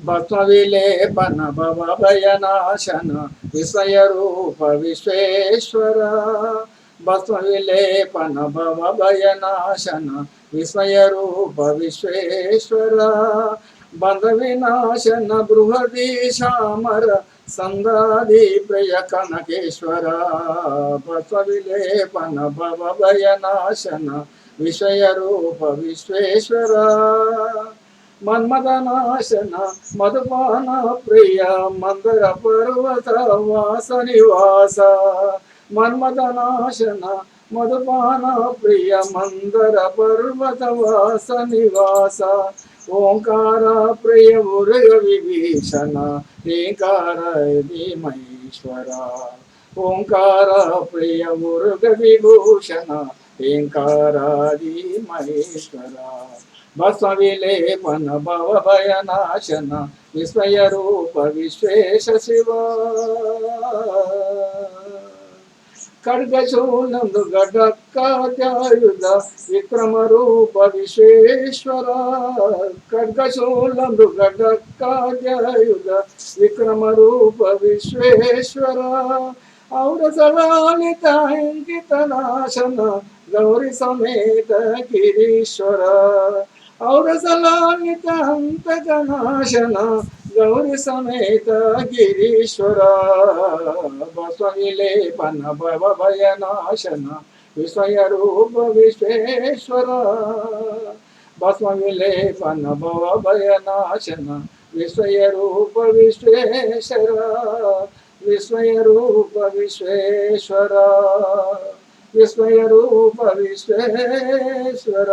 भस्मविलेपन भवभयनाशन विषयरूप विश्वेश्वर भस्मविलेपन भवभयनाशन विषयरूप विश्वेश्वर बंधविनाशन बृहदीशामर संदादि प्रिय कनकेश्वर भस्मविलेपन भवभयनाशन विषयरूप विश्वेश्वर मन्मदनाशन मधुपान प्रिय मंदर पर्वत वास निवास मन्मदनाशन मधुपान प्रिय मंदर पर्वत वास निवास ओंकार प्रिय मुरुग विभीषण ह्रीकार धीमहेश्वर ओंकार प्रिय मुरुग विभूषण ह्रीकार धीमहेश्वर भस्मविलेपन भवभयनाशन विस्मयरूप विश्वेश शिव खड्गशूलं मृगडक्काद्यायुध विक्रमरूप विश्वेश्वर खड्गशूलं मृगडक्काद्यायुध विक्रमरूप विश्वेश्वर औरसलालिताङ्कितनाशन गौरी समेत गिरीश्वर औरसलालितान्तकनाशन गौरी समेत गिरीश्वर भस्मविलेपन भवभयनाशन विषयरूप विश्वेश्वर भस्मविलेपन भवभयनाशन विषयरूप विश्वेश्वर विस्मयरूप विश्वेश्वर विस्मयरूप विश्वेश्वर।